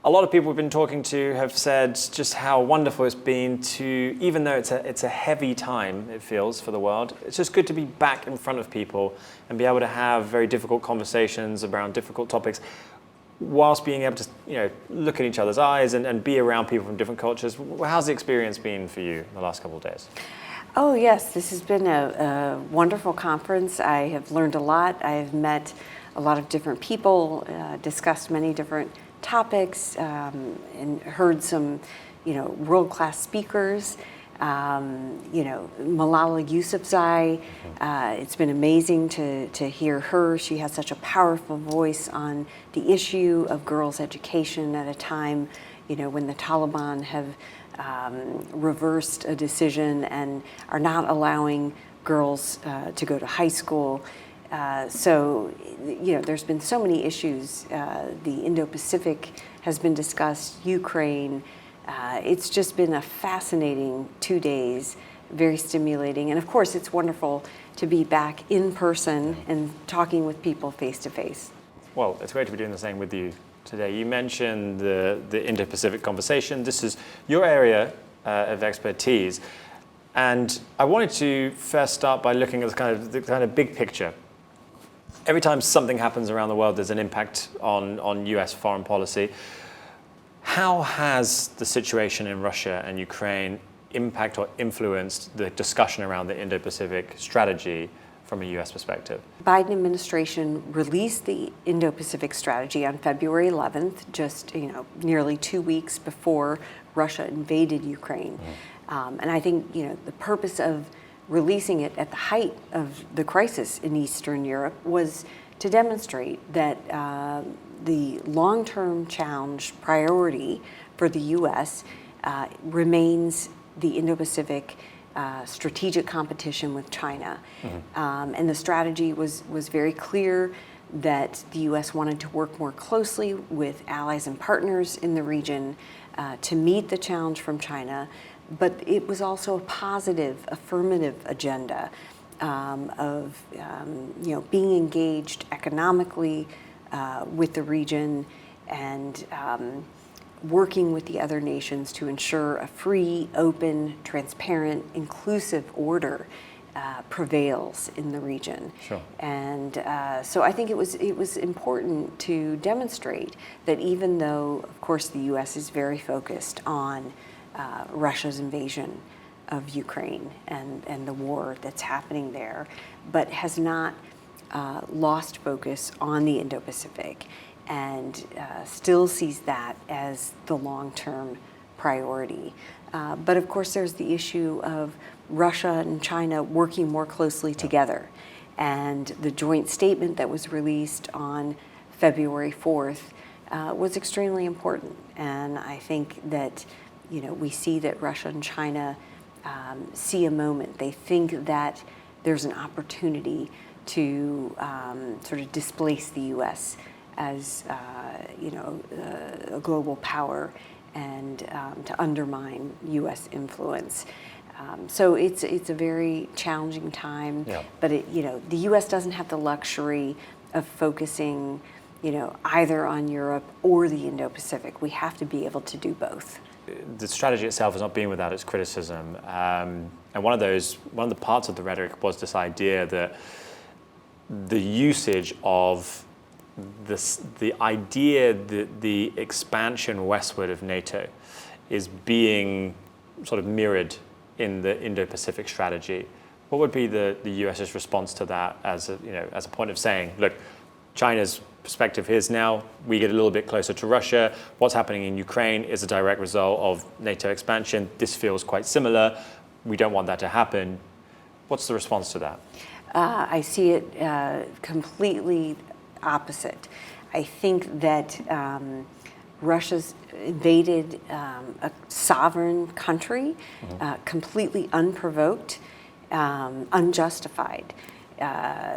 A lot of people we've been talking to have said just how wonderful it's been to, even though it's a heavy time, it feels, for the world, it's just good to be back in front of people and be able to have very difficult conversations around difficult topics whilst being able to look at each other's eyes and be around people from different cultures. How's the experience been for you in the last couple of days? Oh yes, this has been a wonderful conference. I have learned a lot. I've met a lot of different people, discussed many different topics, and heard some, world-class speakers. Malala Yousafzai. It's been amazing to hear her. She has such a powerful voice on the issue of girls' education at a time, when the Taliban have reversed a decision and are not allowing girls to go to high school. So there's been so many issues. The Indo-Pacific has been discussed, Ukraine. It's just been a fascinating 2 days, very stimulating. And of course, it's wonderful to be back in person and talking with people face to face. Well, it's great to be doing the same with you today. You mentioned the Indo-Pacific conversation. This is your area of expertise. And I wanted to first start by looking at the kind of big picture. Every time something happens around the world, there's an impact on US foreign policy. How has the situation in Russia and Ukraine impacted or influenced the discussion around the Indo-Pacific strategy from a US perspective? Biden administration released the Indo-Pacific strategy on February 11th, just nearly 2 weeks before Russia invaded Ukraine. And I think the purpose of releasing it at the height of the crisis in Eastern Europe was to demonstrate that the long-term challenge priority for the U.S. Remains the Indo-Pacific strategic competition with China. And the strategy was very clear that the U.S. wanted to work more closely with allies and partners in the region to meet the challenge from China. But it was also a positive, affirmative agenda of being engaged economically with the region and working with the other nations to ensure a free, open, transparent, inclusive order prevails in the region. Sure. And so I think it was important to demonstrate that even though, of course, the U.S. is very focused on Russia's invasion of Ukraine and the war that's happening there, but has not lost focus on the Indo-Pacific and still sees that as the long-term priority. But of course, there's the issue of Russia and China working more closely together. And the joint statement that was released on February 4th was extremely important. And I think that we see that Russia and China see a moment. They think that there's an opportunity to sort of displace the U.S. as a global power and to undermine U.S. influence. So it's a very challenging time. Yeah. But the U.S. doesn't have the luxury of focusing either on Europe or the Indo-Pacific. We have to be able to do both. The strategy itself has not been without its criticism, and one of the parts of the rhetoric was this idea that the usage of the idea that the expansion westward of NATO is being sort of mirrored in the Indo-Pacific strategy. What would be the US's response to that as a point of saying, look, China's perspective is now we get a little bit closer to Russia. What's happening in Ukraine is a direct result of NATO expansion. This feels quite similar. We don't want that to happen. What's the response to that? I see it completely opposite. I think that Russia's invaded a sovereign country completely unprovoked, unjustified.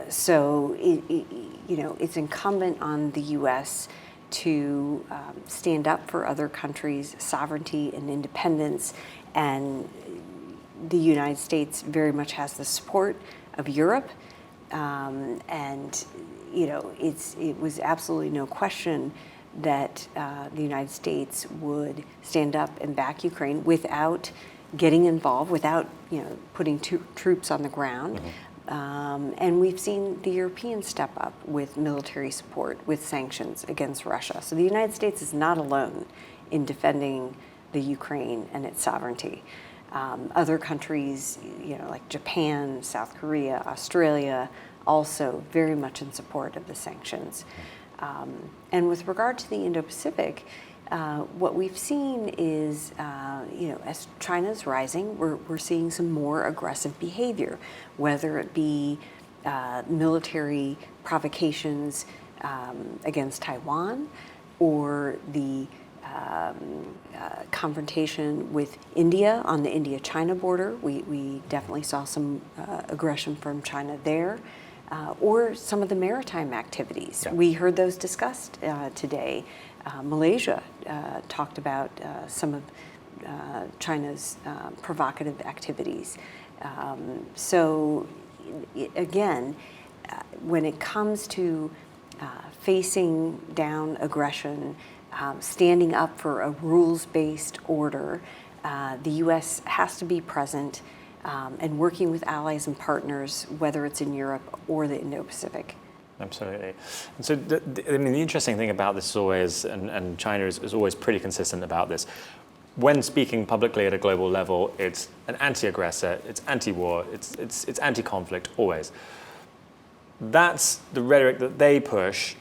So it's incumbent on the U.S. to stand up for other countries' sovereignty and independence, and the United States very much has the support of Europe, and it was absolutely no question that the United States would stand up and back Ukraine without getting involved, without putting troops on the ground. And we've seen the Europeans step up with military support, with sanctions against Russia. So the United States is not alone in defending the Ukraine and its sovereignty. Other countries, like Japan, South Korea, Australia, also very much in support of the sanctions. And with regard to the Indo-Pacific, what we've seen is, as China's rising, we're seeing some more aggressive behavior, whether it be military provocations against Taiwan or the confrontation with India on the India-China border. We definitely saw some aggression from China there. Or some of the maritime activities. Yeah. We heard those discussed today. Malaysia talked about some of China's provocative activities. So again, when it comes to facing down aggression, standing up for a rules-based order, the U.S. has to be present and working with allies and partners, whether it's in Europe or the Indo-Pacific. Absolutely. And so, the interesting thing about this is always, and China is always pretty consistent about this, when speaking publicly at a global level, it's an anti-aggressor, it's anti-war, it's anti-conflict, always. That's the rhetoric that they push.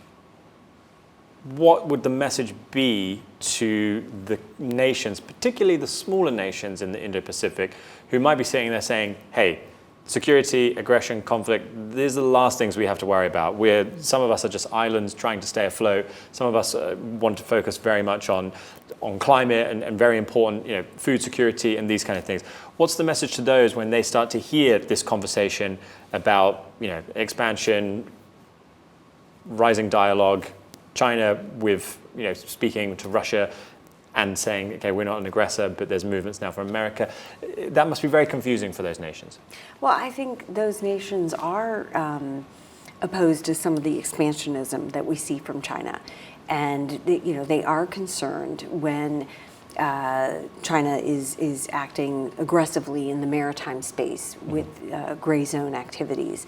What would the message be to the nations, particularly the smaller nations in the Indo-Pacific, who might be sitting there saying, hey, security, aggression, conflict, these are the last things we have to worry about. Some of us are just islands trying to stay afloat. Some of us want to focus very much on climate and very important, food security and these kind of things. What's the message to those when they start to hear this conversation about, expansion, rising dialogue, China with, speaking to Russia and saying, okay, we're not an aggressor, but there's movements now from America. That must be very confusing for those nations. Well, I think those nations are opposed to some of the expansionism that we see from China. And they are concerned when China is acting aggressively in the maritime space with gray zone activities.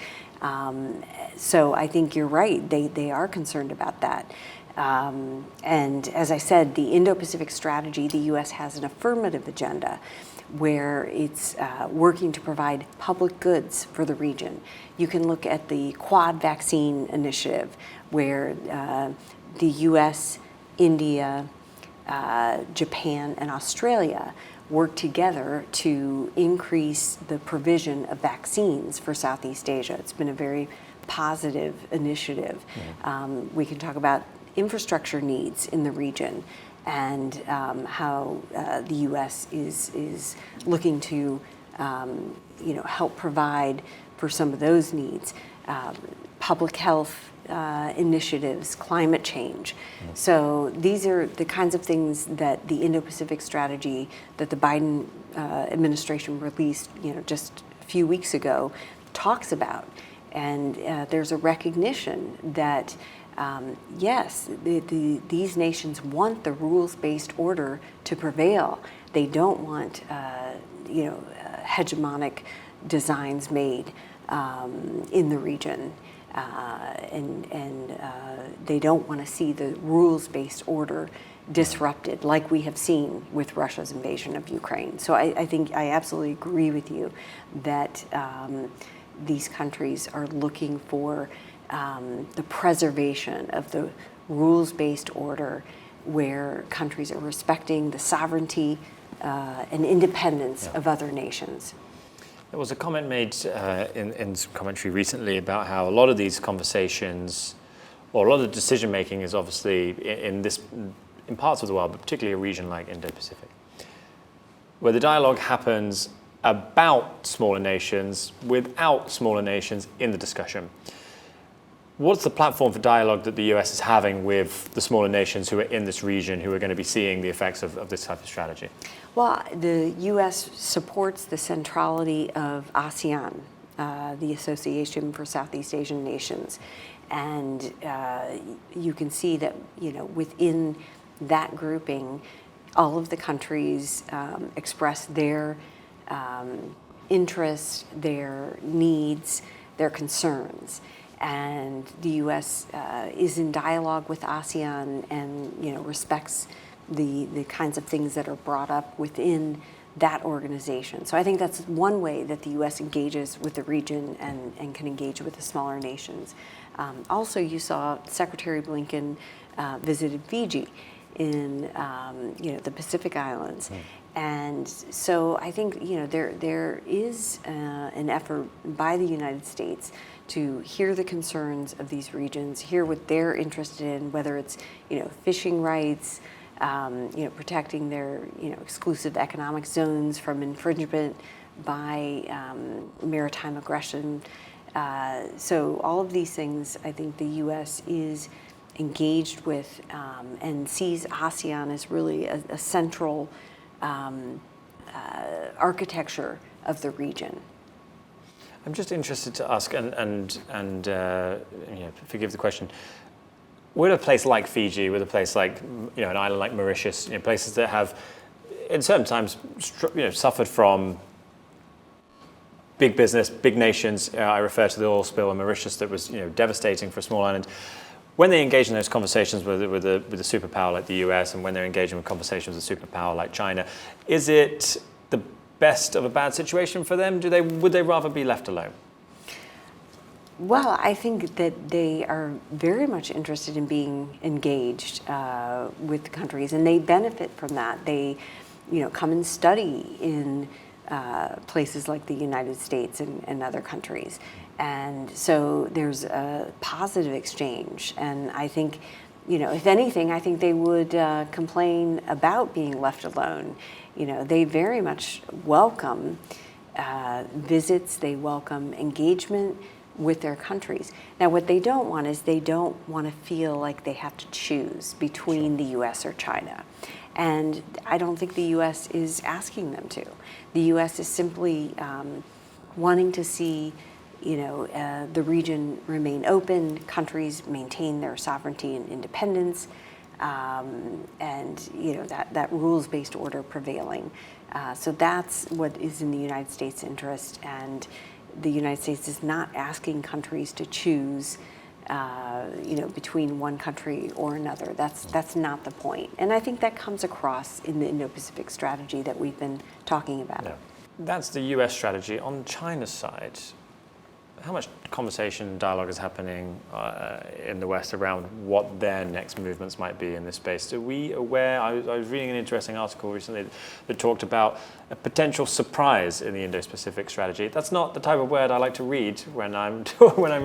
So I think you're right. They are concerned about that. And as I said, the Indo-Pacific strategy, the U.S. has an affirmative agenda where it's working to provide public goods for the region. You can look at the Quad vaccine initiative where the U.S., India, Japan, and Australia work together to increase the provision of vaccines for Southeast Asia. It's been a very positive initiative. We can talk about infrastructure needs in the region and how the U.S. is looking to help provide for some of those needs. Public health initiatives, climate change. So these are the kinds of things that the Indo-Pacific strategy that the Biden administration released, just a few weeks ago, talks about. And there's a recognition that yes, these nations want the rules-based order to prevail. They don't want hegemonic designs made in the region. And they don't want to see the rules-based order disrupted like we have seen with Russia's invasion of Ukraine. So I think I absolutely agree with you that these countries are looking for the preservation of the rules-based order where countries are respecting the sovereignty and independence of other nations. There was a comment made in some commentary recently about how a lot of these conversations, or a lot of the decision-making is obviously in parts of the world, but particularly a region like Indo-Pacific, where the dialogue happens about smaller nations without smaller nations in the discussion. What's the platform for dialogue that the US is having with the smaller nations who are in this region, who are going to be seeing the effects of this type of strategy? Well, the U.S. supports the centrality of ASEAN, the Association for Southeast Asian Nations. And you can see that, within that grouping, all of the countries express their interests, their needs, their concerns. And the U.S. Is in dialogue with ASEAN and respects the kinds of things that are brought up within that organization. So I think that's one way that the U.S. engages with the region and can engage with the smaller nations. Also, you saw Secretary Blinken visited Fiji in the Pacific Islands. And so I think there is an effort by the United States to hear the concerns of these regions, hear what they're interested in, whether it's fishing rights, protecting their exclusive economic zones from infringement by maritime aggression. So all of these things, I think the U.S. is engaged with and sees ASEAN as really a central architecture of the region. I'm just interested to ask, and forgive the question, with a place like Fiji, with a place like an island like Mauritius, places that have, in certain times, suffered from big business, big nations. I refer to the oil spill in Mauritius that was devastating for a small island. When they engage in those conversations with a superpower like the US, and when they're engaging with conversations with a superpower like China, is it the best of a bad situation for them? Would they rather be left alone? Well, I think that they are very much interested in being engaged with countries, and they benefit from that. They, come and study in places like the United States and other countries. And so there's a positive exchange. And I think, if anything, I think they would complain about being left alone. They very much welcome visits, they welcome engagement with their countries. Now, what they don't want is they don't want to feel like they have to choose between the U.S. or China. And I don't think the U.S. is asking them to. The U.S. is simply wanting to see the region remain open, countries maintain their sovereignty and independence, and that rules-based order prevailing. So that's what is in the United States' interest, and the United States is not asking countries to choose between one country or another. That's not the point. And I think that comes across in the Indo-Pacific strategy that we've been talking about. Yeah. That's the US strategy. On China's side, how much conversation, dialogue is happening in the West around what their next movements might be in this space? Are we aware? I was reading an interesting article recently that talked about a potential surprise in the Indo-Pacific strategy. That's not the type of word I like to read when I'm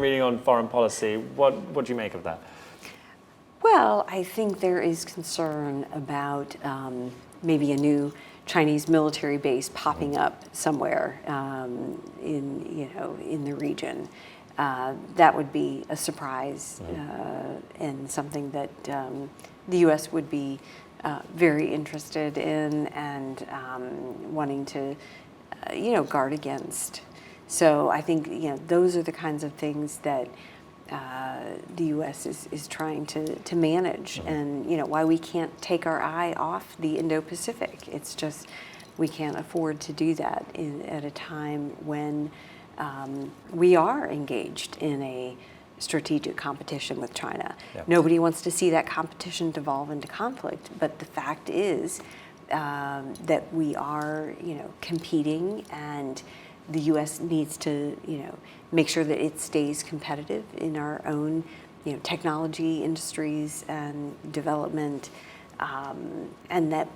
reading on foreign policy. What do you make of that? Well, I think there is concern about maybe a new Chinese military base popping up somewhere in the region. That would be a surprise and something that the U.S. would be very interested in and wanting to guard against. So I think those are the kinds of things that the U.S. is trying to manage, and why we can't take our eye off the Indo-Pacific. It's just we can't afford to do that at a time when we are engaged in a strategic competition with China. Yeah. Nobody wants to see that competition devolve into conflict, but the fact is that we are competing, and the U.S. needs to make sure that it stays competitive in our own technology industries and development, and that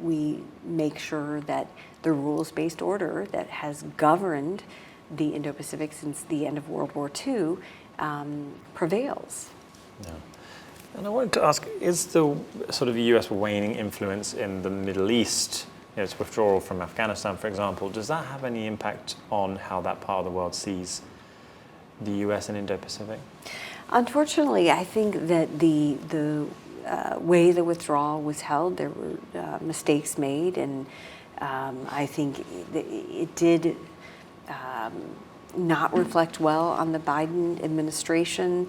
we make sure that the rules-based order that has governed the Indo-Pacific since the end of World War II prevails. Yeah. And I wanted to ask, is the sort of U.S. waning influence in the Middle East, its withdrawal from Afghanistan, for example, does that have any impact on how that part of the world sees the U.S. and Indo-Pacific? Unfortunately, I think that the way the withdrawal was held, there were mistakes made, and I think it did not reflect well on the Biden administration.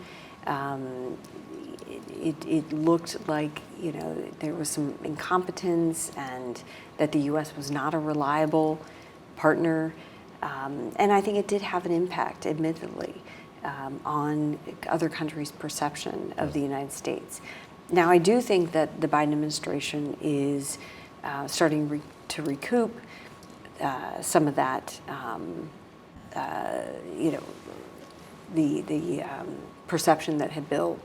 It looked like, you know, there was some incompetence and that the U.S. was not a reliable partner. And I think it did have an impact, admittedly, on other countries' perception of the United States. Now, I do think that the Biden administration is starting to recoup some of that, you know, the perception that had built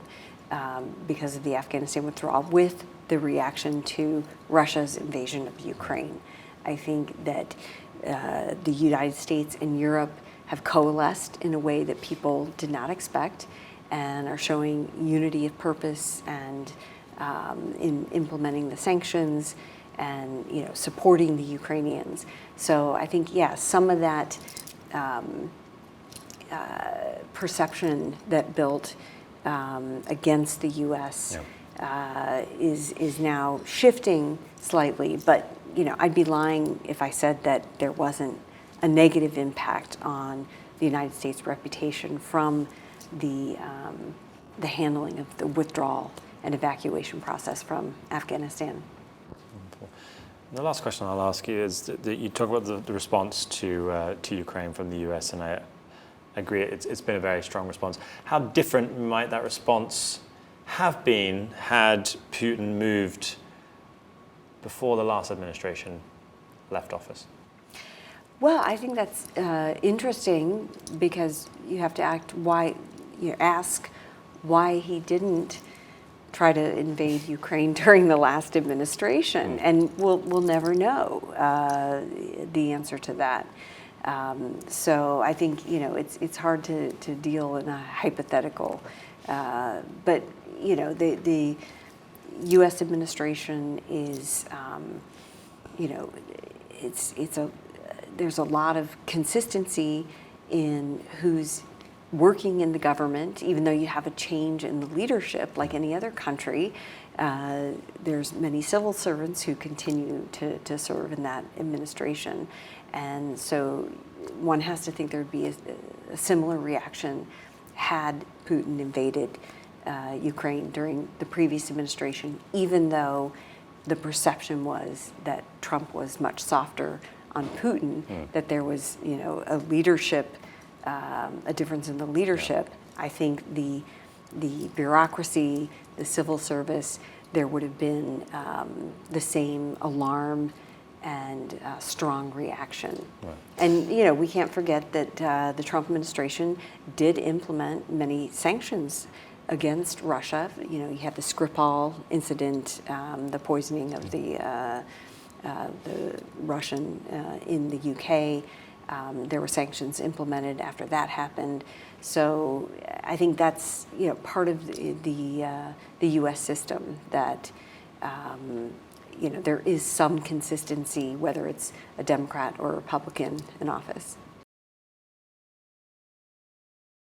because of the Afghanistan withdrawal with the reaction to Russia's invasion of Ukraine. I think that the United States and Europe have coalesced in a way that people did not expect and are showing unity of purpose and in implementing the sanctions and, you know, supporting the Ukrainians. So I think, yeah, some of that perception that built against the U.S. Is now shifting slightly, but, you know, I'd be lying if I said that there wasn't a negative impact on the United States' reputation from the handling of the withdrawal and evacuation process from Afghanistan. The last question I'll ask you is that you talk about the response to Ukraine from the U.S., and I agree it's been a very strong response. How different might that response have been had Putin moved before the last administration left office? Well, I think that's interesting because you have to ask why he didn't try to invade Ukraine during the last administration, and we'll never know the answer to that. So I think, you know, it's hard to deal in a hypothetical, but, you know, the U.S. administration is, you know, there's a lot of consistency in who's working in the government, even though you have a change in the leadership like any other country. There's many civil servants who continue to serve in that administration. And so one has to think there would be a similar reaction had Putin invaded Ukraine during the previous administration, even though the perception was that Trump was much softer on Putin, that there was, you know, a leadership, a difference in the leadership. I think the bureaucracy, the civil service, there would have been the same alarm and strong reaction. Right. And, you know, we can't forget that the Trump administration did implement many sanctions against Russia. You know, you had the Skripal incident, the poisoning of the Russian in the UK. There were sanctions implemented after that happened. So I think that's, you know, part of the U.S. system that, you know, there is some consistency, whether it's a Democrat or a Republican in office.